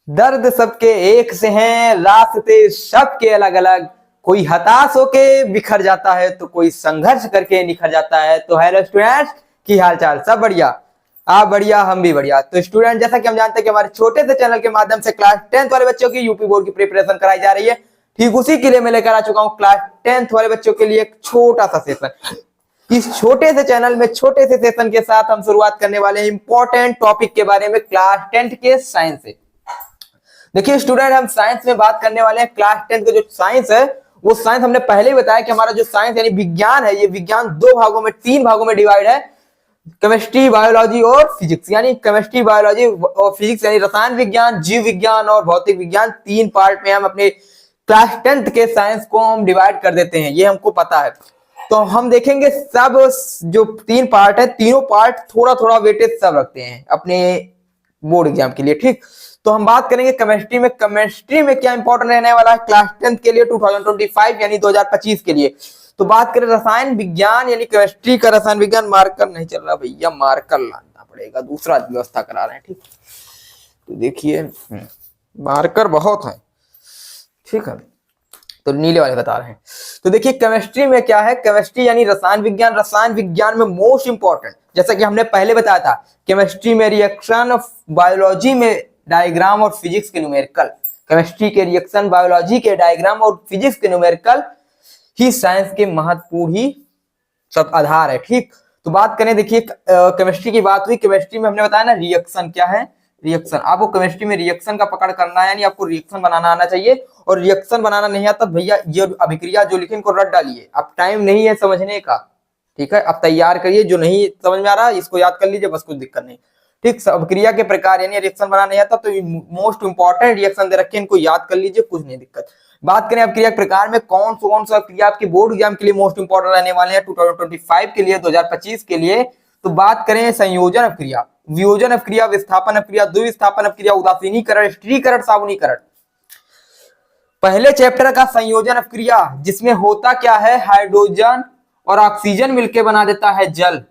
दर्द सबके एक से हैं, रास्ते सबके अलग अलग। कोई हताश होके बिखर जाता है तो कोई संघर्ष करके निखर जाता है। तो हेलो स्टूडेंट्स, की हाल चाल? सब बढ़िया? आप बढ़िया, हम भी बढ़िया। तो स्टूडेंट, जैसा कि हम जानते हैं कि हमारे छोटे से चैनल के माध्यम से क्लास 10th वाले बच्चों की यूपी बोर्ड की प्रिपरेशन कराई जा रही है, ठीक उसी के लिए मैं लेकर आ चुका हूँ क्लास 10th वाले बच्चों के लिए एक छोटा सा सेशन। इस छोटे से चैनल में छोटे से सेशन के साथ हम शुरुआत करने वाले हैं इंपॉर्टेंट टॉपिक के बारे में क्लास 10th के साइंस से। देखिए स्टूडेंट, हम साइंस में बात करने वाले हैं। क्लास 10th का जो साइंस है, वो साइंस हमने पहले ही बताया कि हमारा जो साइंस यानी विज्ञान है, ये विज्ञान तीन भागों में डिवाइड है। केमिस्ट्री, बायोलॉजी और फिजिक्स। यानी केमिस्ट्री, बायोलॉजी और फिजिक्स यानी रसायन विज्ञान, जीव विज्ञान और भौतिक विज्ञान। तीन पार्ट में हम अपने क्लास 10th के साइंस को हम डिवाइड कर देते हैं, ये हमको पता है। तो हम देखेंगे सब जो तीन पार्ट है, तीनों पार्ट थोड़ा थोड़ा वेटेज सब रखते हैं अपने बोर्ड एग्जाम के लिए, ठीक। तो हम बात करेंगे केमिस्ट्री में। केमिस्ट्री में क्या इंपॉर्टेंट रहने वाला है क्लास 10th के लिए 2025 यानी 2025 के लिए। तो बात करें रसायन विज्ञान यानी केमिस्ट्री का रसायन विज्ञान। मार्कर नहीं चल रहा भैया, मार्कर लाना पड़ेगा, दूसरा व्यवस्था करा रहे हैं, ठीक। तो देखिए मार्कर बहुत है, ठीक है, तो नीले वाले बता रहे हैं। तो देखिए केमिस्ट्री में क्या है, केमिस्ट्री यानी रसायन विज्ञान। रसायन विज्ञान में मोस्ट इंपॉर्टेंट, जैसा कि हमने पहले बताया था, केमिस्ट्री में रिएक्शन, बायोलॉजी में डायग्राम और फिजिक्स के न्यूमेरिकल। केमिस्ट्री के रिएक्शन, बायोलॉजी के डायग्राम और फिजिक्स के न्यूमेरिकल ही साइंस के महत्वपूर्ण ही सब आधार है, ठीक। तो बात करें, देखिए केमिस्ट्री की बात हुई, केमिस्ट्री में हमने बताया ना रिएक्शन क्या है। रिएक्शन, आपको केमिस्ट्री में रिएक्शन का पकड़ करना है, यानी आपको रिएक्शन बनाना आना चाहिए। और रिएक्शन बनाना नहीं आता भैया, ये अभिक्रिया जो लिखे इनको रट डालिए, अब टाइम नहीं है समझने का, ठीक है। अब तैयार करिए, जो नहीं समझ में आ रहा इसको याद कर लीजिए, बस कुछ दिक्कत नहीं, ठीक। अभिक्रिया के प्रकार यानी रिएक्शन बनाना नहीं आता, तो मोस्ट इंपॉर्टेंट रिएक्शन दे रखे, इनको याद कर लीजिए, कुछ नहीं दिक्कत। बात करें अभिक्रिया के प्रकार में, कौन सा क्रिया आपके बोर्ड एग्जाम के लिए मोस्ट इंपॉर्टेंट रहने वाले हैं 2025 के लिए, 2025 के लिए। तो बात करें संयोजन अभिक्रिया, वियोजन अभिक्रिया, विस्थापन अभिक्रिया, द्विविस्थापन अभिक्रिया, उदासीनीकरण, स्टिरीकरण, साबुनीकरण। पहले चैप्टर का संयोजन अभिक्रिया, जिसमें होता क्या है, हाइड्रोजन और ऑक्सीजन मिलकर बना देता है जल,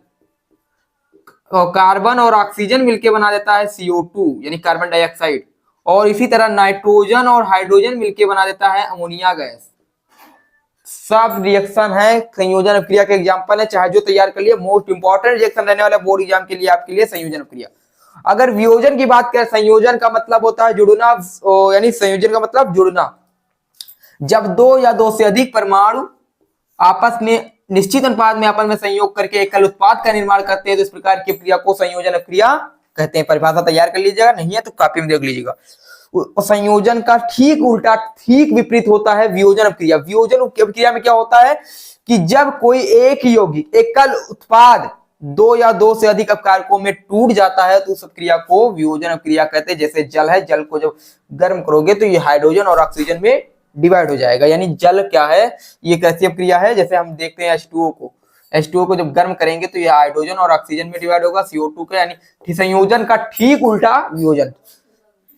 और कार्बन और ऑक्सीजन मिलकर बना देता है CO2 यानी कार्बन डाइऑक्साइड, और इसी तरह नाइट्रोजन और हाइड्रोजन मिलकर बना देता है अमोनिया गैस। सब रिएक्शन है, संयोजन अभिक्रिया के एग्जांपल है, चाहे जो तैयार कर लिए। मोस्ट इंपॉर्टेंट रिएक्शन रहने वाला बोर्ड एग्जाम के लिए आपके लिए संयोजन अभिक्रिया। अगर वियोजन की बात करें, संयोजन का मतलब होता है जुड़ना, यानी संयोजन का मतलब जुड़ना। जब दो या दो से अधिक परमाणु आपस में निश्चित अनुपात में आपस में संयोग करके एकल उत्पाद का निर्माण करते हैं, तो इस प्रकार की क्रिया को संयोजन अभिक्रिया कहते हैं। परिभाषा तैयार कर लीजिएगा, नहीं है तो कॉपी में देख लीजिएगा। संयोजन का ठीक उल्टा, ठीक विपरीत होता है वियोजन अभिक्रिया। वियोजन अभिक्रिया में क्या होता है कि जब कोई एक यौगिक एकल उत्पाद दो या दो से अधिक अपकारकों में टूट जाता है, तो उस क्रिया को वियोजन अभिक्रिया कहते हैं। जैसे जल है, जल को जब गर्म करोगे तो ये हाइड्रोजन और ऑक्सीजन में डिवाइड हो जाएगा, यानी जल क्या है, ये कैसी अभिक्रिया है। जैसे हम देखते हैं H2O को जब गर्म करेंगे तो ये हाइड्रोजन और ऑक्सीजन में डिवाइड होगा, CO2 का, यानी संयोजन का ठीक उल्टा वियोजन,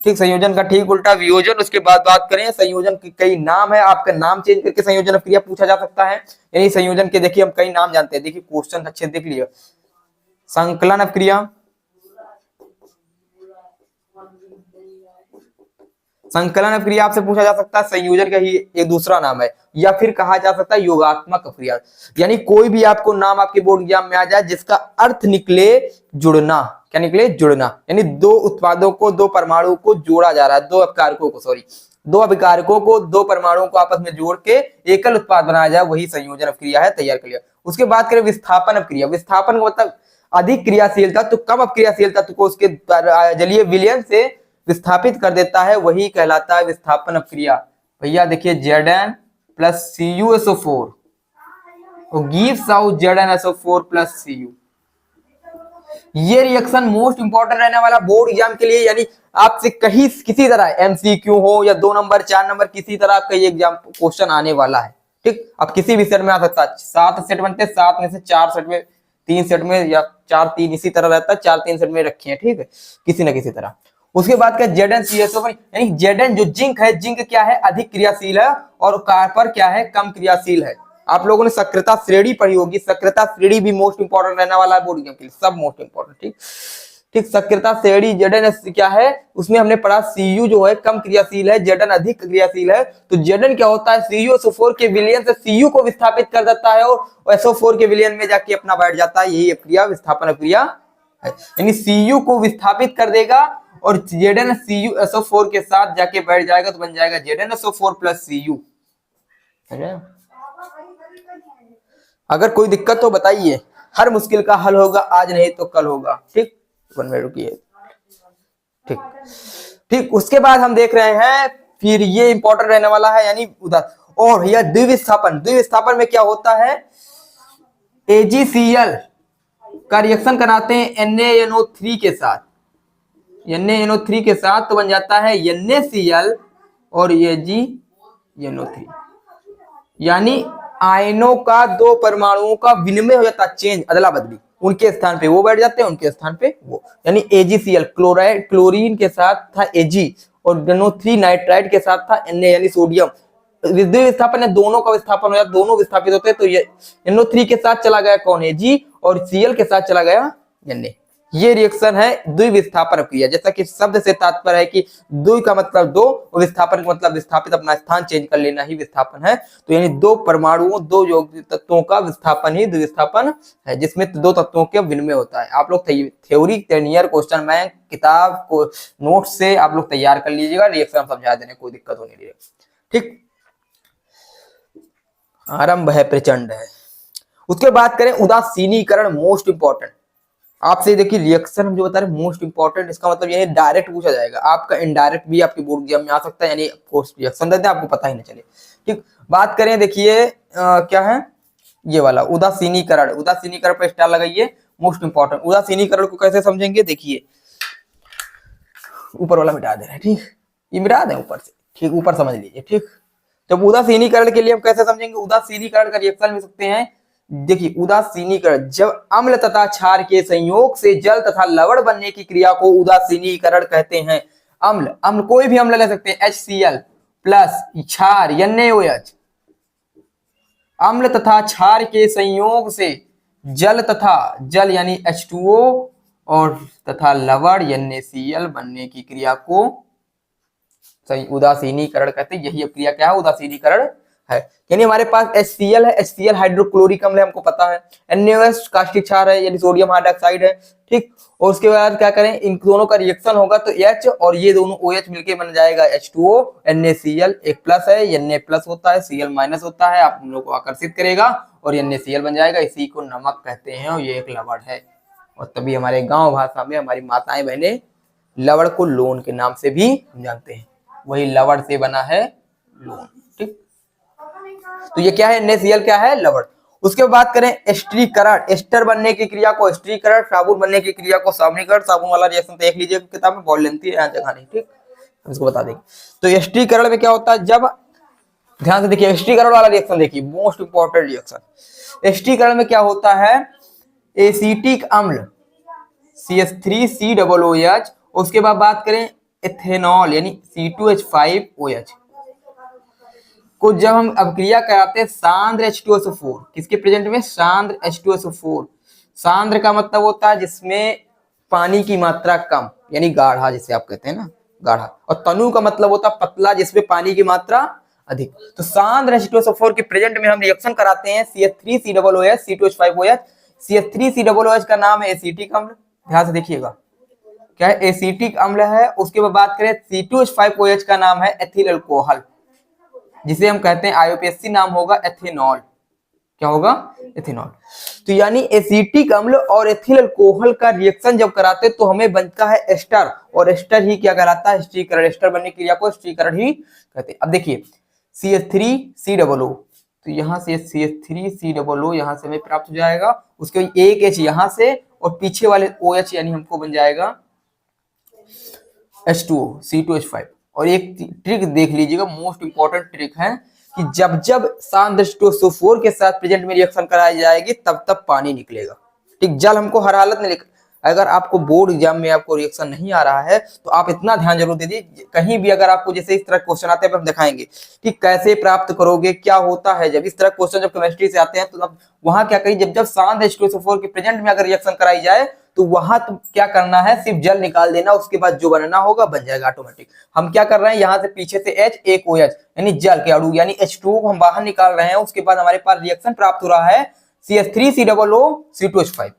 ठीक, संयोजन का ठीक उल्टा वियोजन। उसके बाद बात करें संयोजन के कई नाम है, आपका नाम चेंज करके संयोजन अभिक्रिया पूछा जा सकता है। यानी संयोजन के देखिए हम कई नाम जानते हैं, देखिए क्वेश्चन अच्छे देख लिया। संकलन अभिक्रिया, संकलन अभिक्रिया आपसे पूछा जा सकता है, संयोजन का ही एक दूसरा नाम है। या फिर कहा जा सकता है योगात्मक अभिक्रिया, यानी कोई भी आपको नाम आपके बोर्ड एग्जाम में आ जाए जिसका अर्थ निकले जुड़ना। क्या निकले? जुड़ना, यानी दो उत्पादों को, दो परमाणु को जोड़ा जा रहा है, दो अभिकारकों को, दो परमाणुओं को आपस में जोड़ के एकल उत्पाद बनाया जाए, वही संयोजन अभिक्रिया है। तैयार कर लिया। उसके बाद करें विस्थापन अभिक्रिया। विस्थापन का मतलब अधिक क्रियाशीलता, तो कम अभिक्रियाशील तत्व को उसके जलीय विलयन से विस्थापित कर देता है, वही कहलाता है विस्थापन अभिक्रिया। भैया देखिए Zn plus CuSO4 gives out ZnSO4 plus Cu। ये रिएक्शन मोस्ट इंपॉर्टेंट रहने वाला बोर्ड एग्जाम के लिए, यानी आपसे कहीं किसी तरह MCQ हो या 2 नंबर 4 नंबर किसी तरह का ये एग्जाम क्वेश्चन आने वाला है, ठीक। अब किसी भी सेट में आ सकता है, 7 सेट बनते हैं, 7 में से 4 सेट में, 3 सेट में, या 4 3 इसी तरह रहता है, 4 3 सेट में रखे हैं, ठीक है, किसी न किसी तरह। उसके बाद क्या ZnCSO, यानी Zn जो जिंक है, जिंक क्या है, अधिक क्रियाशील है, और कॉपर क्या है, कम क्रियाशील है। आप लोगों ने सक्रियता श्रेणी पढ़ी होगी, सक्रियता श्रेणी भी मोस्ट इंपॉर्टेंट रहने वाला है बोर्ड एग्जाम के लिए, सब मोस्ट इंपॉर्टेंट, ठीक। ठीक, सक्रियता श्रेणी Zn क्या है, उसमें हमने पढ़ा Cu जो है कम क्रियाशील है, Zn अधिक क्रियाशील है। तो Zn क्या होता है, CuSO4 के विलयन से Cu को विस्थापित कर देता है और SO4 के विलयन में जाके अपना बैठ जाता है। यही अपक्रिया विस्थापन अपक्रिया है, यानी Cu को विस्थापित कर देगा और Zn CuSO4 के साथ जाके बैठ जाएगा तो बन जाएगा ZnSO4 प्लस Cu। अगर कोई दिक्कत तो बताइए, हर मुश्किल का हल होगा, आज नहीं तो कल होगा। ठीक, वन में रुकिए। ठीक ठीक, उसके बाद हम देख रहे हैं, फिर ये इंपॉर्टेंट रहने वाला है, यानी और यह द्विविस्थापन। द्विविस्थापन में क्या होता है, AgCl का रिएक्शन कराते हैं NaNO3 के साथ, NaNO3 के साथ तो बन जाता है NaCl और AgNO3, यानी आयनों का दो परमाणुओं का विनिमय हो जाता है, चेंज, अदला बदली, उनके स्थान पे वो बैठ जाते हैं, उनके स्थान पे वो, यानी AgCl क्लोराइड क्लोरीन के साथ था Ag और NO3 नाइट्राइड के साथ था Na यानी सोडियम। विद्युत विस्थापन है, दोनों का विस्थापन हो जाता, दोनों विस्थापित होते हैं, तो ये NO3 के साथ चला गया कौन, Ag, और Cl के साथ चला गया Na। ये रिएक्शन है द्विविस्थापन क्रिया। जैसा कि शब्द से तात्पर्य है कि द्वि का मतलब दो, और विस्थापन का मतलब विस्थापित, अपना स्थान चेंज कर लेना ही विस्थापन है। तो यानी दो परमाणुओं, दो यौगिक तत्वों का विस्थापन ही द्विविस्थापन है, जिसमें दो तत्वों के विनिमय होता है। आप लोग थ्योरी नियर क्वेश्चन बैंक किताब को नोट से आप लोग तैयार कर लीजिएगा, रिएक्शन समझा देने, कोई दिक्कत होने नहीं। ठीक, आरंभ है प्रचंड है। उसके बाद करें उदासीनीकरण, मोस्ट इंपॉर्टेंट। आपसे देखिए रिएक्शन हम जो बता रहे हैं मोस्ट इंपॉर्टेंट, इसका मतलब ये डायरेक्ट पूछा जाएगा, आपका इनडायरेक्ट भी आपकी बोर्ड एग्जाम में आ सकता है, यानी रिएक्शन देते हैं आपको पता ही नहीं चले। ठीक, बात करें, देखिए क्या है ये वाला उदासीनीकरण। उदासीनीकरण पर स्टार लगाइए, मोस्ट इंपॉर्टेंट। उदासीनीकरण को कैसे समझेंगे, देखिए ऊपर वाला मिटा दे रहे हैं, ठीक, ये मिटा दें ऊपर से, ठीक, ऊपर समझ लीजिए। ठीक, जब उदासीनीकरण के लिए हम कैसे समझेंगे, उदासीनीकरण का रिएक्शन मिल सकते हैं। देखिए उदासीनीकरण, जब अम्ल तथा क्षार के संयोग से जल तथा लवण बनने की क्रिया को उदासीनीकरण कहते हैं। अम्ल कोई भी अम्ल ले सकते हैं, HCl प्लस क्षार NaOH, अम्ल तथा क्षार के संयोग से जल तथा जल यानी H2O और तथा लवण NaCl बनने की क्रिया को उदासीनीकरण कहते हैं। यही क्रिया क्या है, उदासीनीकरण है। यानी हमारे पास HCl है, HCl हाइड्रोक्लोरिक अम्ल है, हमको पता है। NaOH कास्टिक क्षार है, यानी सोडियम हाइड्रोक्साइड है। ठीक, और उसके बाद क्या करें, इन दोनों का रिएक्शन होगा तो H और ये दोनों OH मिलके बन जाएगा H2O, NaCl एक प्लस है, Na प्लस होता है, Cl माइनस होता है, आप लोगों को आकर्षित करेगा और NaCl बन जाएगा। इसी को नमक कहते हैं और ये एक लवण है। और तभी हमारे गाँव भाषा में हमारी माताएं बहनें लवण को लोन के नाम से भी जानते हैं, वही लवण से बना है लोन। ठीक, तो ये क्या है, NaCl क्या है, लवण। उसके बाद करें एस्टरीकरण, एस्टर बनने की क्रिया को एस्टरीकरण, साबुन बनने की क्रिया को साबुनीकरण। साबुन वाला रिएक्शन देख लीजिए किताब में, बहुत लेंथी है, यहाँ जगह नहीं, ठीक, इसको बता देंगे। तो एस्टरीकरण में क्या होता है, जब ध्यान से देखिए एस्टरीकरण वाला रिएक्शन देखिए, मोस्ट इंपॉर्टेंट रिएक्शन। एस्टरीकरण में क्या होता है, एसिटिक अम्ल CH3COOH, उसके बाद बात करें एथेनॉल यानी C2H5OH को जब हम अभिक्रिया कराते हैं सांद्र H2SO4, किसके प्रेजेंट में, सांद्र H2SO4। सांद्र का मतलब होता है जिसमें पानी की मात्रा कम, यानी गाढ़ा जिसे आप कहते हैं ना, गाढ़ा। और तनु का मतलब होता है पतला, जिसमें पानी की मात्रा अधिक। तो सांद्र H2SO4 के प्रेजेंट में हम रिएक्शन कराते हैं CH3COOH C2H5OH। CH3COOH का नाम है एसिटिक अम्ल, ध्यान से देखिएगा क्या है, एसिटिक अम्ल है। उसके बाद बात करें C2H5OH का नाम है एथिल अल्कोहल, जिसे हम कहते हैं IUPAC नाम होगा एथेनॉल। क्या होगा, एथेनॉल। तो यानी एसिटिक अम्ल और एथिल अल्कोहल का रिएक्शन जब कराते हैं तो हमें बनता है एस्टर, और एस्टर ही क्या कहलाता है, एस्टरीकरण। एस्टर बनने की क्रिया को एस्टरीकरण ही कहते हैं। अब देखिए CH3COO, तो यहाँ से CH3COO यहाँ से हमें प्राप्त हो जाएगा, उसके एक H यहाँ से और पीछे वाले OH यानी हमको बन जाएगा H2O C2H5। और एक ट्रिक देख लीजिएगा, मोस्ट इंपॉर्टेंट ट्रिक है कि जब जब सांद्र H2SO4 के साथ प्रेजेंट में रिएक्शन कराई जाएगी तब तब पानी निकलेगा। ठीक, जल हमको हर हालत में अगर आपको बोर्ड एग्जाम में आपको रिएक्शन नहीं आ रहा है तो आप इतना ध्यान जरूर दीजिए, कहीं भी अगर आपको जैसे इस तरह क्वेश्चन आते हैं हम दिखाएंगे कि कैसे प्राप्त करोगे, क्या होता है जब इस तरह क्वेश्चन जब केमिस्ट्री से आते हैं, तो अब वहां क्या करिए, जब जब सांद्र H2SO4 के प्रेजेंट में अगर रिएक्शन कराई जाए तो वहां तो क्या करना है, सिर्फ जल निकाल देना, उसके बाद जो बनना होगा बन जाएगा ऑटोमेटिक। हम क्या कर रहे हैं, यहाँ से पीछे से H एक OH यानी जल के अणु यानी H2O को हम बाहर निकाल रहे हैं। उसके बाद हमारे पास रिएक्शन प्राप्त हो रहा है CH3COO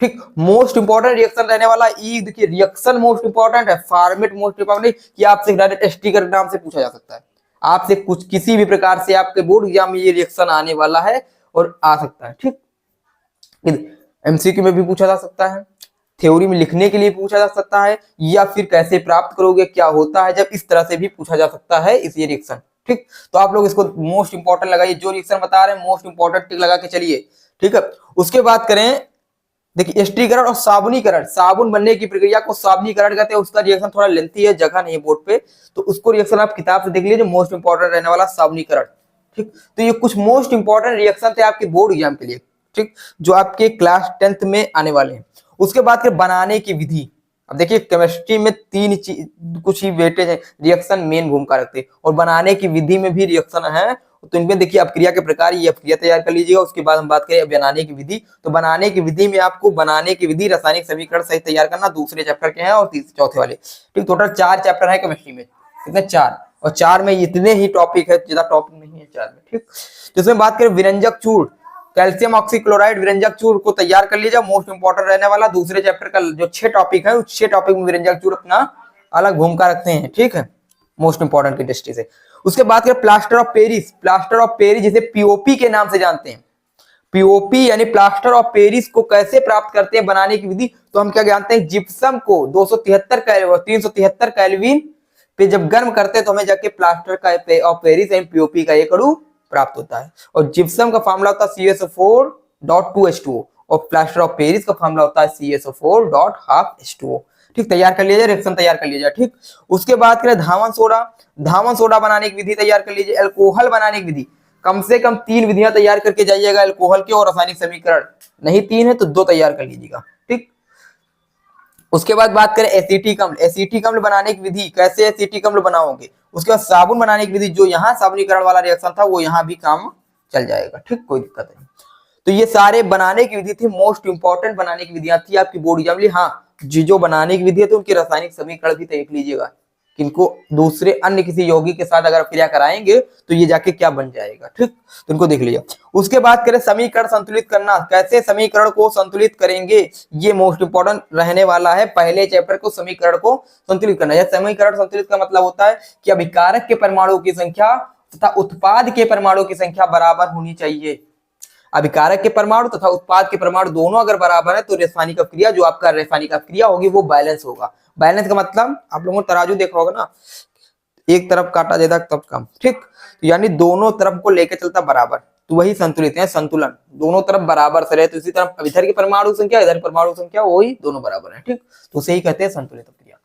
ठीक। मोस्ट इंपॉर्टेंट रिएक्शन रहने वाला ई, देखिए रिएक्शन मोस्ट इंपॉर्टेंट है, फॉर्मेट मोस्ट इंपॉर्टेंट कि आपसे डायरेक्ट स्टिकर नाम से पूछा जा सकता है, आपसे कुछ किसी भी प्रकार से आपके बोर्ड एग्जाम में ये रिएक्शन आने वाला है और आ सकता है। ठीक, MCQ में भी पूछा जा सकता है, थ्योरी में लिखने के लिए पूछा जा सकता है, या फिर कैसे प्राप्त करोगे, क्या होता है जब, इस तरह से भी पूछा जा सकता है इस ये रिएक्शन। ठीक, तो आप लोग इसको मोस्ट इंपॉर्टेंट लगाइए, जो रिएक्शन बता रहे हैं मोस्ट इंपॉर्टेंट टिक लगा के चलिए। ठीक है, उसके बाद करें, देखिए स्टिरीकरण और साबुनीकरण, साबुन बनने की प्रक्रिया को साबुनीकरण कहते हैं। उसका रिएक्शन थोड़ा लेंथी है, जगह नहीं है बोर्ड पे, तो उसको रिएक्शन आप किताब से देख लीजिए, मोस्ट इंपॉर्टेंट रहने वाला साबुनीकरण। ठीक, तो ये कुछ मोस्ट इंपॉर्टेंट रिएक्शन थे आपके बोर्ड एग्जाम के लिए, ठीक, जो आपके क्लास 10th में आने वाले हैं। उसके बाद के बनाने की विधि, अब देखिए केमिस्ट्री में तीन कुछ ही वेटेज है, रिएक्शन मेन भूमिका रखते हैं, और बनाने की विधि में भी रिएक्शन है। तो इनमें देखिए अपक्रिया के प्रकार, ये अपक्रिया तैयार कर लीजिएगा। उसके बाद हम बात करें बनाने की विधि, तो बनाने की विधि में आपको बनाने की विधि रासायनिक समीकरण सहित तैयार करना, दूसरे चैप्टर के हैं और चौथे वाले। ठीक, टोटल 4 चैप्टर है केमिस्ट्री में, कितने 4, और 4 में इतने ही टॉपिक है, ज्यादा टॉपिक नहीं है 4 में। ठीक, जिसमें बात करें विरंजक चूर्ण, कैल्शियम ऑक्सीक्लोराइड विरंजक चूर्ण को तैयार कर लीजिए, मोस्ट इंपॉर्टेंट रहने वाला। दूसरे चैप्टर का जो 6 टॉपिक है उस 6 टॉपिक में विरंजक चूर्ण अपना अलग भूमिका रखते हैं। ठीक है, मोस्ट इंपॉर्टेंट की दृष्टि से। उसके बाद करें plaster of Paris, plaster of Paris जिसे पीओपी के नाम से जानते हैं, पीओपी यानी प्लास्टर ऑफ पेरिस को कैसे प्राप्त करते हैं, बनाने की विधि। तो हम क्या जानते हैं, जिप्सम को 373 केल्विन पे जब गर्म करते हैं तो हमें जाके प्लास्टर का ऑफ पेरिस यानी पीओपी का एक अणु प्राप्त होता है। और जिप्सम का फार्मूला होता है CSO4.2H2O, और प्लास्टर ऑफ पेरिस का फार्मूला होता है CSO4.12H2O। ठीक, तैयार कर लिया जाए, रिएक्शन तैयार कर लिया जाए। ठीक, उसके बाद करें धावन सोडा, धावन सोडा बनाने की विधि तैयार कर लीजिए। अल्कोहल बनाने की विधि, कम से कम 3 विधियां तैयार करके जाइएगा अल्कोहल के, और रासायनिक समीकरण नहीं 3 है तो 2 तैयार कर लीजिएगा। ठीक, उसके बाद बात करें एसिटिक अम्ल, एसिटिक अम्ल बनाने की विधि, कैसे एसिटिक अम्ल बनाओगे। उसके बाद साबुन बनाने की विधि, जो यहाँ साबुनीकरण वाला रिएक्शन था वो यहाँ भी काम चल जाएगा। ठीक, कोई दिक्कत नहीं। तो ये सारे बनाने की विधि थी, मोस्ट इंपॉर्टेंट बनाने की विधियां थी आपकी बोर्ड एग्जाम में। हाँ, जो बनाने की विधि है तो उनके रासायनिक समीकरण भी देख लीजिएगा, किनको दूसरे अन्य किसी यौगिक के साथ अगर क्रिया कराएंगे तो ये जाके क्या बन जाएगा। ठीक, तो इनको देख लीजिए। उसके बाद करें समीकरण संतुलित करना, कैसे समीकरण को संतुलित करेंगे, ये मोस्ट इंपॉर्टेंट रहने वाला है। पहले चैप्टर को समीकरण को संतुलित करना, यह समीकरण संतुलित का मतलब होता है कि अभिकारक के परमाणु की संख्या तथा उत्पाद के परमाणु की संख्या बराबर होनी चाहिए। अभिकारक के परमाणु तथा उत्पाद के परमाणु दोनों अगर बराबर है तो रासायनिक अपक्रिया, जो आपका रासायनिक अपक्रिया होगी वो बैलेंस होगा। बैलेंस का मतलब आप लोगों ने तराजू देखा होगा ना, एक तरफ काटा जाता तब कम। ठीक, तो यानी दोनों तरफ को लेकर चलता बराबर, तो वही संतुलित है, संतुलन, दोनों तरफ बराबर से रहे। तो इसी तरह इधर की परमाणु संख्या इधर परमाणु संख्या वही दोनों बराबर है। ठीक, तो उसे ही कहते हैं संतुलित अपक्रिया।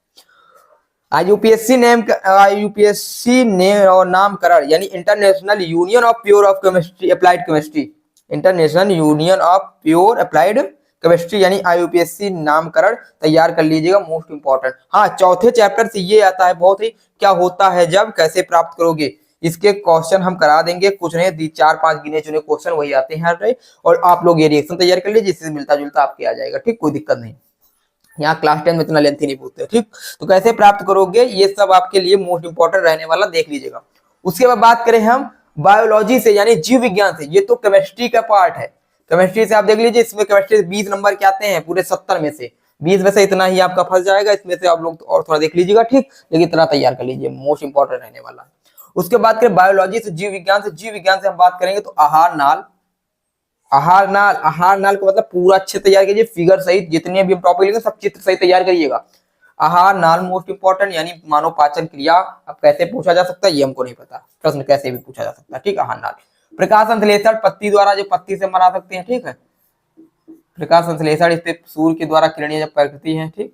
IUPAC ने और नामकरण यानी international union of pure of chemistry applied chemistry, international union of pure applied chemistry यानी IUPAC नामकरण तैयार कर लीजिएगा, मोस्ट इंपॉर्टेंट। हाँ, चौथे चैप्टर से ये आता है बहुत ही, क्या होता है जब, कैसे प्राप्त करोगे, इसके क्वेश्चन हम करा देंगे, कुछ नहीं 4-5 गिने चुने क्वेश्चन वही आते हैं। और आप लोग ये रिएक्शन तैयार कर लीजिए, जिससे मिलता जुलता आपके आ जाएगा। ठीक, कोई दिक्कत नहीं, यहाँ क्लास 10 में इतना लेंथी नहीं पूछते। ठीक, तो कैसे प्राप्त करोगे ये सब आपके लिए मोस्ट इंपॉर्टेंट रहने वाला, देख लीजिएगा। उसके बाद बात करें हम बायोलॉजी से यानी जीव विज्ञान से, ये तो केमिस्ट्री का पार्ट है। केमिस्ट्री से आप देख लीजिए, इसमें केमिस्ट्री 20 नंबर के आते हैं पूरे 70 में से, 20 में से इतना ही आपका फंस जाएगा, इसमें से आप लोग और थोड़ा देख लीजिएगा। ठीक, लेकिन इतना तैयार कर लीजिए, मोस्ट इंपॉर्टेंट रहने वाला है। उसके बाद करें बायोलॉजी से जीव विज्ञान से, जीव विज्ञान से हम बात करेंगे तो आहार नाल, आहार नाल, आहार नाल को मतलब पूरा अच्छे तैयार कीजिए, फिगर सहित जितने भी हम टॉपिक लेंगे सब चित्र सहित तैयार करिएगा। आहार नाल मोस्ट इंपॉर्टेंट यानी मानव पाचन क्रिया, अब कैसे पूछा जा सकता है ये हमको नहीं पता, प्रश्न कैसे भी पूछा जा सकता है। ठीक, आहार नाल। प्रकाश संश्लेषण, पत्ती द्वारा जो पत्ती से बना सकते हैं। ठीक है, प्रकाश संश्लेषण, इस पे सूर्य के द्वारा किरणें जब प्रकृति है। ठीक,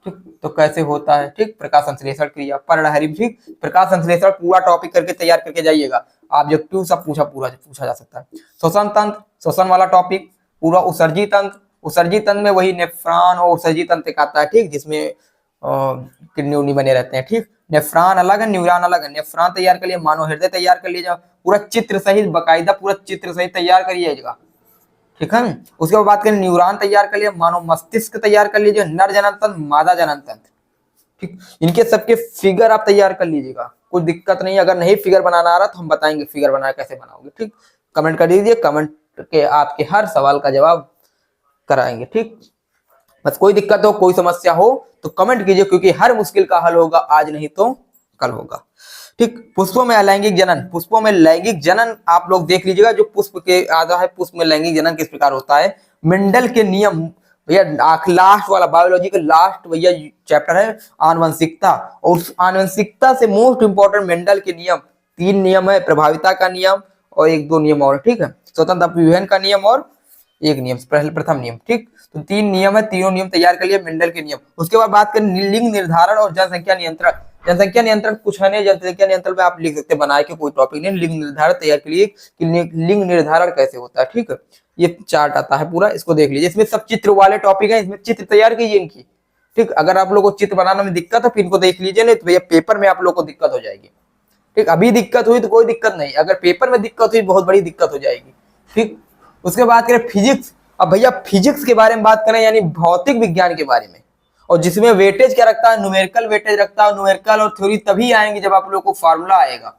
ठीक, तो कैसे होता है। ठीक, प्रकाश संश्लेषण क्रिया, पर्णहरित। ठीक, प्रकाश संश्लेषण पूरा टॉपिक करके तैयार करके जाइएगा, ऑब्जेक्टिव सब पूछा जा सकता है। श्वसन तंत्र, श्वसन वाला टॉपिक पूरा। उत्सर्जी तंत्र, उत्सर्जी तंत्र में वही नेफ्रॉन और उत्सर्जी तंत्र आता है। ठीक, जिसमें किडनी उडनी बने रहते हैं। ठीक, नेफ्रॉन अलग है, न्यूरॉन अलग है। नेफ्रॉन तैयार कर लिए, मानव हृदय तैयार कर लीजिए, पूरा चित्र सहित, बाकायदा पूरा चित्र सहित तैयार करिएगा। ठीक है। उसके बाद बात करें न्यूरॉन तैयार कर लिया, मानव मस्तिष्क तैयार कर लीजिए, नर जनन तंत्र, मादा जनन तंत्र, ठीक, इनके सबके फिगर आप तैयार कर लीजिएगा, कोई दिक्कत नहीं। अगर नहीं फिगर बनाना आ रहा तो हम बताएंगे फिगर बनाना कैसे बनाओगे, ठीक। कमेंट कर दीजिए, कमेंट के आपके हर सवाल का जवाब कराएंगे, ठीक। बस कोई दिक्कत हो, कोई समस्या हो तो कमेंट कीजिए, क्योंकि हर मुश्किल का हल होगा आज नहीं तो कल होगा, ठीक। पुष्पों में अलैंगिक जनन, पुष्पों में लैंगिक जनन आप लोग देख लीजिएगा, जो पुष्प के आधा है, पुष्प में लैंगिक जनन किस प्रकार होता है। मेंडल के नियम, भैया लास्ट वाला बायोलॉजी का लास्ट भैया चैप्टर है आनुवंशिकता, और उस आनुवंशिकता से मोस्ट इंपॉर्टेंट मेंडल के नियम, 3 नियम है, प्रभाविता का नियम और 1-2 नियम और, ठीक है, स्वतंत्र अपविभजन का नियम और एक नियम, प्रथम नियम, ठीक। तो 3 नियम है, तीनों नियम तैयार कर लिए, मेंडल के नियम। उसके बाद बात करें लिंग निर्धारण और जनसंख्या नियंत्रण। जनसंख्या नियंत्रण कुछ है नहीं, जनसंख्या नियंत्रण में आप लिख सकते हैं बनाए के, कोई टॉपिक नहीं। लिंग निर्धारण तैयार के लिए कि लिंग निर्धारण कैसे होता है, ठीक है, ये चार्ट आता है पूरा, इसको देख लीजिए। इसमें सब चित्र वाले टॉपिक है, इसमें चित्र तैयार कीजिए इनकी, ठीक। अगर आप लोग को चित्र बनाने में दिक्कत है फिर इनको देख लीजिए, नहीं तो भैया पेपर में आप लोग को दिक्कत हो जाएगी, ठीक। अभी दिक्कत हुई तो कोई दिक्कत नहीं, अगर पेपर में दिक्कत हुई बहुत बड़ी दिक्कत हो जाएगी, ठीक। उसके बाद करें फिजिक्स। अब भैया फिजिक्स के बारे में बात करें, यानी भौतिक विज्ञान के बारे में, और जिसमें वेटेज क्या रखता है, न्यूमेरिकल वेटेज रखता है। न्यूमेरिकल और थ्योरी तभी आएंगे जब आप लोग को फार्मूला आएगा,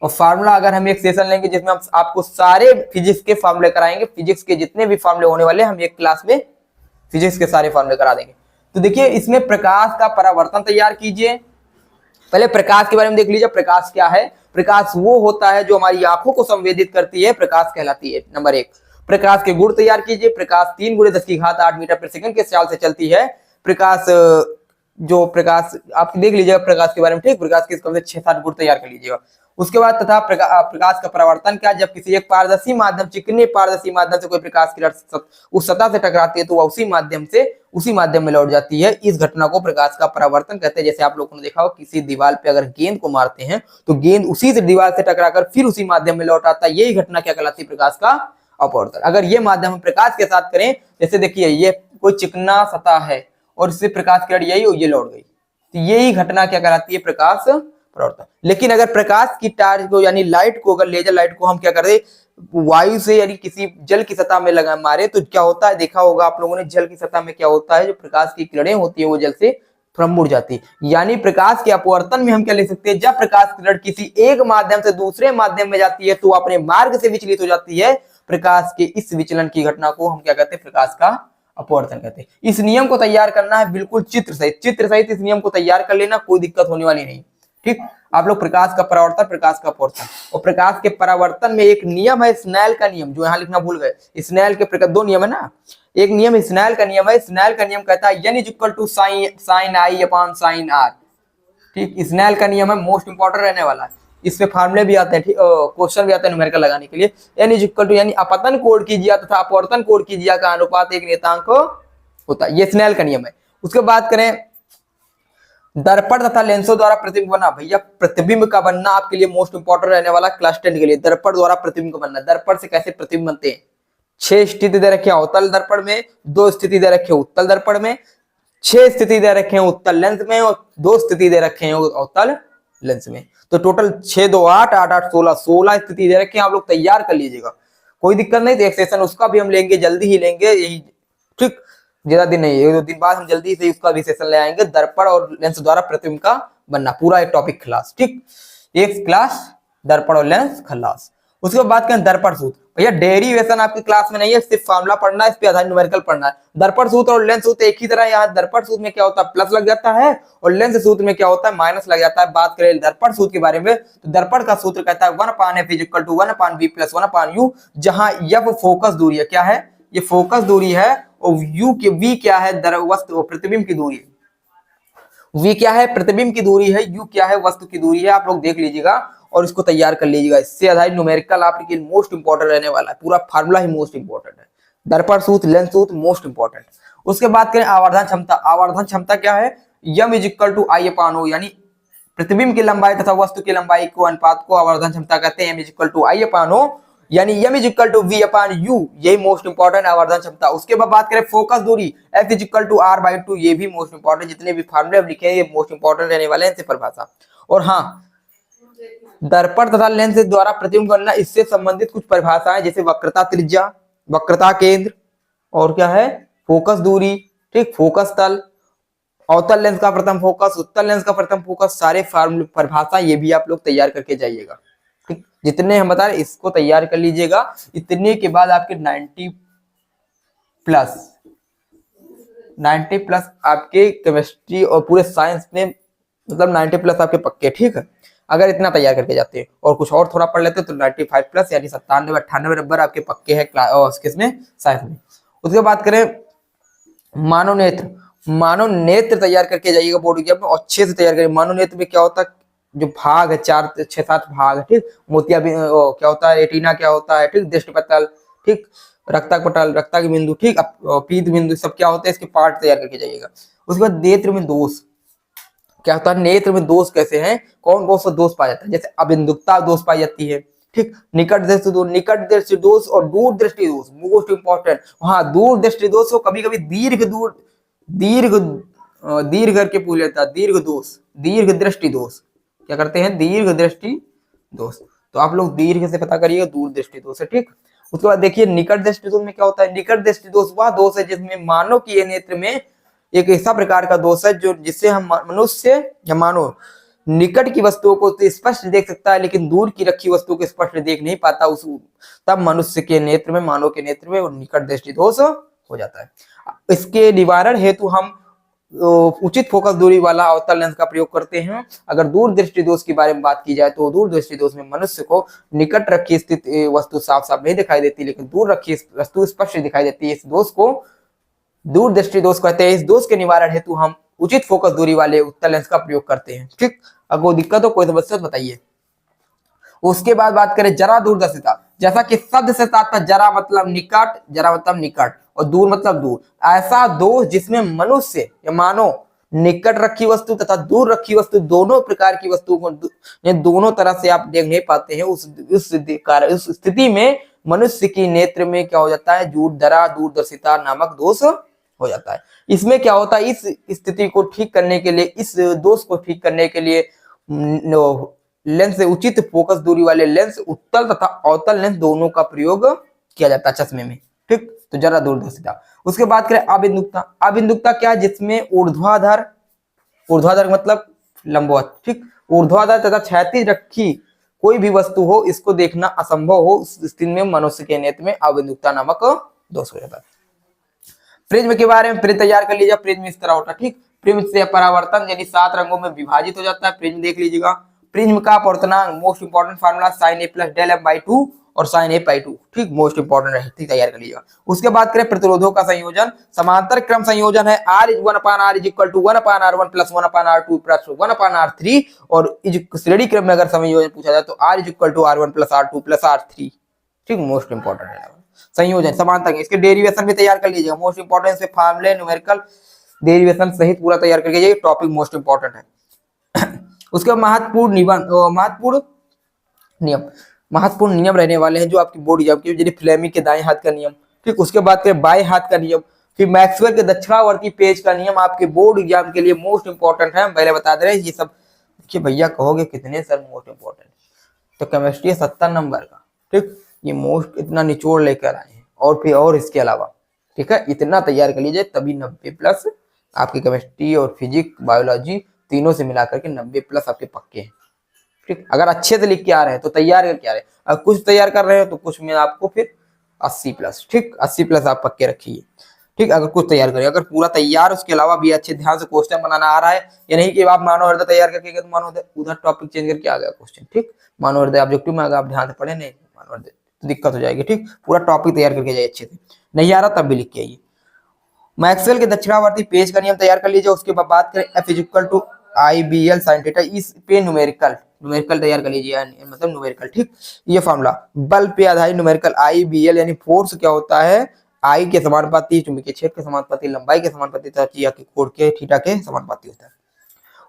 और फार्मूला अगर हम एक सेशन लेंगे जिसमें हम आपको सारे फिजिक्स के फार्मूले कराएंगे, फिजिक्स के जितने भी फार्मूले होने वाले हम एक क्लास में फिजिक्स के सारे फार्मूले करा देंगे। तो देखिए इसमें प्रकाश का परावर्तन तैयार कीजिए। पहले प्रकाश के बारे में देख लीजिए, प्रकाश क्या है। प्रकाश वो होता है जो हमारी आंखों को संवेदित करती है, प्रकाश कहलाती है। नंबर 1, प्रकाश के गुण तैयार कीजिए। प्रकाश 3 × 10⁸ मीटर प्रति सेकंड के चाल से चलती है। प्रकाश जो प्रकाश आप देख लीजिएगा प्रकाश के बारे में, ठीक। प्रकाश के कम से 6-7 गुण तैयार कर लीजिएगा। उसके बाद तथा प्रकाश का परावर्तन क्या, जब किसी एक पारदर्शी माध्यम, चिकने पारदर्शी माध्यम से कोई प्रकाश किरण उस सतह से टकराती है तो वह उसी माध्यम में लौट जाती है। इस घटना को प्रकाश का परावर्तन कहते हैं। जैसे आप लोगों ने देखा हो किसी दीवार पे अगर गेंद को मारते हैं तो गेंद उसी से दीवार से टकराकर फिर उसी माध्यम में लौट आता है, यही घटना क्या कहलाती है, प्रकाश का अपवर्तन। अगर ये माध्यम हम प्रकाश के साथ करें, जैसे देखिए ये कोई चिकना सतह है और इससे प्रकाश किरण यही और ये लौट गई, तो यही घटना क्या कहलाती है, प्रकाश परावर्तन। लेकिन अगर प्रकाश की टार्च को यानी लाइट को, अगर लेजर लाइट को हम क्या कर दे वायु से यानी किसी जल की सतह में लगा मारे तो क्या होता है, देखा होगा आप लोगों ने, जल की सतह में क्या होता है, जो प्रकाश की किरणें होती है वो जल से मुड़ जाती है। यानी प्रकाश के अपवर्तन में हम क्या ले सकते हैं, जब प्रकाश किरण किसी एक माध्यम से दूसरे माध्यम में जाती है तो अपने मार्ग से विचलित हो जाती है। प्रकाश के इस विचलन की घटना को हम क्या कहते हैं, प्रकाश का अपवर्तन कहते हैं। इस नियम को तैयार करना है बिल्कुल चित्र सहित इस नियम को तैयार कर लेना, कोई दिक्कत होने वाली नहीं, ठीक। आप लोग प्रकाश का परावर्तन, प्रकाश का अपवर्तन, और प्रकाश के परावर्तन में एक नियम है स्नेल का नियम, जो यहाँ लिखना भूल गए। स्नेल के 2 नियम है ना, एक नियम स्नेल का नियम है। स्नेल का नियम कहता है n = sin I/sin r, ठीक। स्नेल का नियम है, मोस्ट इंपॉर्टेंट रहने वाला है। इसमें फार्मूले भी आते हैं, ठीक, क्वेश्चन भी आता है न्यूमेरिकल लगाने के लिए। n = यानी अपतन कोण की ज्या तथा अपवर्तन कोण की ज्या का अनुपात एक नियतांक होता है, ये स्नेल का नियम है। उसके बाद करें दर्पण तथा लेंसों द्वारा प्रतिबिंब बनना। भैया प्रतिबिंब का बनना आपके लिए मोस्ट इंपॉर्टेंट रहने वाला क्लास 10 के लिए। दर्पण द्वारा प्रतिबिंब का बनना, दर्पण से कैसे प्रतिबिंब बनते हैं। 6 स्थिति दे रखे हैं अवतल दर्पण में, 2 स्थिति दे रखे हैं उत्तल दर्पण में, 6 स्थिति दे रखे हैं उत्तल लेंस में और 2 स्थिति दे रखे हैं अवतल लेंस में। तो टोटल 6 2 8 8 8 16 स्थिति दे रखे हैं, आप लोग तैयार कर लीजिएगा, कोई दिक्कत नहीं। तो एक सेशन उसका भी हम लेंगे, जल्दी ही लेंगे, यही ठीक, ज्यादा दिन नहीं, 1-2 दिन बाद हम जल्दी से उसका भी सेशन ले आएंगे। दर्पण और लेंस द्वारा प्रतिबिंब का बनना, पूरा एक टॉपिक क्लास, ठीक, एक क्लास दर्पण और लेंस खलास। उसके बाद करें दर्पण सूत्र। भैया डेरिवेशन आपकी क्लास में नहीं है, सिर्फ फार्मूला पढ़ना है, इस पे आधारित न्यूमेरिकल पढ़ना है। दर्पण सूत्र और लेंस सूत्र एक ही तरह, यहाँ दर्पण सूत्र में क्या होता है प्लस लग जाता है और लेंस सूत्र में क्या होता है माइनस लग जाता है। बात करें दर्पण सूत्र के बारे में तो दर्पण का सूत्र कहता है 1/f = 1/v + 1/u, जहां f फोकस दूरी है, क्या है ये फोकस दूरी है, और v क्या है वस्तु प्रतिबिंब की दूरी है। v क्या है प्रतिबिंब की दूरी है, u क्या है वस्तु की दूरी है। आप लोग देख लीजिएगा और इसको तैयार कर लीजिएगा। इससे आधारित न्यूमेरिकल आपके मोस्ट इंपॉर्टेंट रहने वाला है, पूरा फार्मूला ही मोस्ट इंपॉर्टेंट है। दर्पण सूत्र, लेंस सूत्र मोस्ट इंपॉर्टेंट। उसके बाद करें आवर्धन क्षमता। आवर्धन क्षमता क्या है, m = I/O, यानी प्रतिबिंब की लंबाई तथा वस्तु की लंबाई को अनुपात को आवर्धन क्षमता कहते हैं। m = I/O, यानी m = v/u, यही मोस्ट इंपॉर्टेंट आवर्धन क्षमता। उसके बाद बात करें फोकस दूरी, f = r/2, ये भी मोस्ट इंपॉर्टेंट। जितने भी फार्मूले लिखे हैं ये मोस्ट इंपॉर्टेंट रहने वाले हैं, इनसे परिभाषा। और हाँ, दर्पण तथा लेंस द्वारा प्रतिबिंब करना, इससे संबंधित कुछ परिभाषाएं जैसे वक्रता त्रिज्या, वक्रता केंद्र, और क्या है फोकस दूरी, ठीक, फोकस तल, अवतल लेंस का प्रथम फोकस, उत्तल लेंस का प्रथम फोकस, सारे फार्मूले परिभाषा ये भी आप लोग तैयार करके जाइएगा। ठीक, जितने हम बता रहे इसको तैयार कर लीजिएगा। इतने के बाद आपके 90 प्लस आपके केमिस्ट्री और पूरे साइंस में, मतलब 90 प्लस आपके पक्के, ठीक है, अगर इतना तैयार करके जाते हैं और कुछ और थोड़ा पढ़ लेते तो 95 प्लस यानी 97-98 नंबर आपके पक्के हैं किसमें, साइंस में। उसके बाद करें मानोनेत्र, मानोनेत्र तैयार करके जाइएगा बोर्ड एग्जाम में, अच्छे से तैयार करिए। मानोनेत्र में क्या होता है, जो भाग है 4-6-7 भाग है, ठीक, मोतिया क्या होता है, रेटिना क्या होता है, ठीक, दृष्टिपटल, ठीक, रक्तापटल, रक्ता की बिंदु, ठीक, पीत बिंदु, सब क्या होते हैं, इसके पार्ट तैयार करके जाइएगा। उसके बाद नेत्र में दोष क्या होता है, नेत्र में दोष कैसे हैं, कौन कौन सा दोष पाया जाता है, जैसे अबिंदुकता दोष पाई जाती है, ठीक, निकट दृष्टि दोष, निकट दृष्टि दोष और दूर दृष्टि दोष मोस्ट इंपॉर्टेंट। हाँ, दूर दृष्टि दोष को कभी कभी दीर्घ करके पूछ लेता है, दीर्घ दोष, दीर्घ दृष्टि दोष, क्या करते हैं, दीर्घ दृष्टि दोष, तो आप लोग दीर्घ से पता करिएगा, दूर दृष्टि दोष है, ठीक। उसके बाद देखिए निकट दृष्टि दोष में क्या होता है, निकट दृष्टि दोष वह दोष है जिसमें मानव की नेत्र में एक ऐसा प्रकार का दोष है जो जिससे हम मनुष्य या मानव निकट की वस्तुओं को तो स्पष्ट देख सकता है लेकिन दूर की रखी वस्तुओं को स्पष्ट देख नहीं पाता, उस तब मनुष्य के नेत्र में, मानव के नेत्र में निकट दृष्टि दोष हो जाता है। इसके निवारण हेतु हम उचित फोकस दूरी वाला अवतल लेंस का प्रयोग करते हैं। अगर दूर दृष्टि दोष के बारे में बात की जाए तो दूर दृष्टि दोष में मनुष्य को निकट रखी स्थित वस्तु साफ साफ नहीं दिखाई देती लेकिन दूर रखी वस्तु स्पष्ट दिखाई देती है, इस दोष को दूर दृष्टि दोष कहते हैं। इस दोष के निवारण हेतु हम उचित फोकस दूरी वाले उत्तल लेंस का प्रयोग करते हैं, ठीक। अगर कोई दिक्कत हो, कोई समस्या बताइए। उसके बाद बात करें जरा दूरदर्शिता, जैसा कि शब्द से तात्पर्य जरा मतलब निकट, जरा मतलब निकट और दूर मतलब दूर, ऐसा दोष जिसमें मनुष्य या मानव निकट रखी वस्तु तथा दूर रखी वस्तु दोनों प्रकार की वस्तुओं को दोनों तरह से आप देख नहीं पाते हैं, उस स्थिति में मनुष्य की नेत्र में क्या हो जाता है, जरा दूरदर्शिता नामक दोष हो जाता है। इसमें क्या होता है, इस स्थिति को ठीक करने के लिए, इस दोष को ठीक करने के लिए लेंस से उचित फोकस दूरी वाले लेंस उत्तल तथा अवतल लेंस दोनों का प्रयोग किया जाता है चश्मे में, ठीक। तो जरा दूरदर्शिता। उसके बाद करें अबिंदुकता। अबिंदुकता क्या है, जिसमें ऊर्ध्वाधर, ऊर्ध्वाधर मतलब लंबवत, ठीक, ऊर्ध्वाधर तथा क्षैतिज रखी कोई भी वस्तु हो इसको देखना असंभव हो, उस स्थिति में मनुष्य के नेत्र में अबिंदुकता नामक दोष हो जाता है। प्रिज्म के बारे में प्रिज्म तैयार कर लीजिए। प्रिज्म इस तरह होता है, ठीक, प्रिज्म से परावर्तन यानी 7 रंगों में विभाजित हो जाता है। प्रिज्म देख लीजिएगा। प्रिज्म का अपवर्तनांक most important formula sin a plus डेल m बाई 2 और sin a बाई 2, ठीक, मोस्ट इंपॉर्टेंट है, ठीक, तैयार कर लीजिएगा। उसके बाद करें प्रतिरोधों का संयोजन। समांतर क्रम संयोजन है R is 1/R is equal to 1/R1 plus 1/R2 plus 1/R3 और श्रेणी क्रम में अगर संयोजन पूछा जाए तो R is equal to R1 plus R2 plus R3, ठीक, मोस्ट इंपॉर्टेंट है संयोजन समांतर। इसके डेरिवेशन भी तैयार कर लीजिएगा, मोस्ट इंपॉर्टेंट से फार्मूले न्यूमेरिकल डेरिवेशन सहित पूरा तैयार करके जाइए, टॉपिक मोस्ट इंपॉर्टेंट है। उसके महत्वपूर्ण नियम रहने वाले हैं जो आपकी बोर्ड एग्जाम के, जैसे फ्लेमिंग के दाएं हाथ का नियम, ठीक। उसके बाद के बाएं हाथ का नियम, फिर मैक्सवेल के दक्षिणावर्ती पेज का नियम आपके बोर्ड एग्जाम के लिए मोस्ट इंपॉर्टेंट है, पहले बता दे रहे हैं ये सब। देखिए भैया कहोगे कितने सर मोस्ट इंपॉर्टेंट, तो केमिस्ट्री 70 नंबर का, ठीक, ये मोस्ट इतना निचोड़ लेकर आए हैं और फिर और इसके अलावा, ठीक है, इतना तैयार कर लीजिए तभी 90 प्लस आपकी केमिस्ट्री और फिजिक्स बायोलॉजी तीनों से मिलाकर के 90 प्लस आपके पक्के हैं, ठीक। अगर अच्छे से लिख के आ रहे हैं तो तैयार करके आ रहे हैं, अगर कुछ तैयार कर रहे हैं तो कुछ में आपको फिर 80 प्लस, ठीक, 80 प्लस आप पक्के रखिए, ठीक। अगर कुछ तैयार करिए, अगर पूरा तैयार उसके अलावा भी अच्छे ध्यान से क्वेश्चन बनाना आ रहा है, या नहीं कि आप मानव हृदय तैयार करके गए तो मानव हृदय उधर टॉपिक चेंज करके आ गया क्वेश्चन, ठीक, मानव हृदय ऑब्जेक्टिव में अगर आप ध्यान से पढ़े नहीं मानव हृदय तो दिक्कत हो जाएगी, ठीक। पूरा टॉपिक तैयार करके जाइए, अच्छे से नहीं आ रहा तब भी लिख के आइए। मैक्सवेल के दक्षिणावर्ती पेज का नियम तैयार कर लीजिए। उसके बाद बात करें F is equal to IBL sin थीटा, इस पे न्यूमेरिकल तैयार कर लीजिए, मतलब न्यूमेरिकल, ठीक। ये फार्मूला बल पे आधारित न्यूमेरिकल IBL यानी फोर्स क्या होता है, I के समानुपाती, चुंबकीय क्षेत्र के समानुपाती, लंबाई के समानुपाती तथा कोण के थीटा के समानुपाती होता है।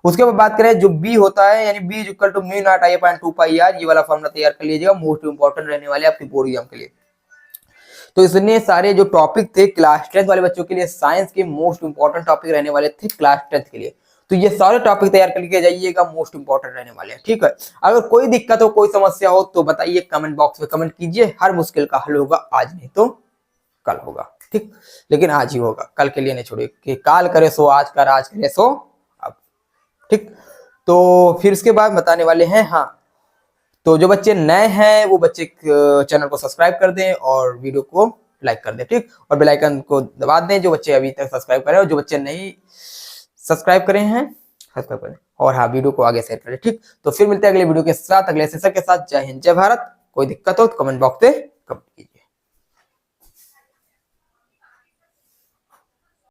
उसके बाद बात करें जो B होता है यानी B is equal to mu naught I upon 2 pi r, ये वाला फार्मूला तैयार कर लीजिएगा, मोस्ट इंपॉर्टेंट रहने वाले आपके बोर्ड एग्जाम के लिए। तो इसने सारे जो टॉपिक थे क्लास 10 वाले बच्चों के लिए, साइंस के मोस्ट इंपॉर्टेंट टॉपिक रहने वाले थे क्लास 10 के लिए, तो ये सारे टॉपिक तैयार करके जाइएगा, मोस्ट इंपॉर्टेंट रहने वाले हैं, ठीक है। अगर कोई दिक्कत हो, कोई समस्या हो तो बताइए, कमेंट बॉक्स में कमेंट कीजिए, हर मुश्किल का हल होगा आज नहीं तो कल होगा, ठीक। लेकिन आज ही होगा, कल के लिए नहीं छोड़िए कि काल करे सो आज कर, आज करे सो अब, ठीक। तो फिर उसके बाद बताने वाले हैं, हाँ, तो जो बच्चे नए हैं वो बच्चे चैनल को सब्सक्राइब कर दें और वीडियो को लाइक कर दें, ठीक। और बेल आइकन को दबा दें जो बच्चे अभी तक सब्सक्राइब करें, और जो बच्चे नहीं सब्सक्राइब करें हैं सब्सक्राइब करें, और हाँ, वीडियो को आगे शेयर करें, ठीक। तो फिर मिलते हैं अगले वीडियो के साथ, अगले सेशन के साथ। जय हिंद, जय भारत। कोई दिक्कत हो तो कमेंट बॉक्स में कमेंट कीजिए।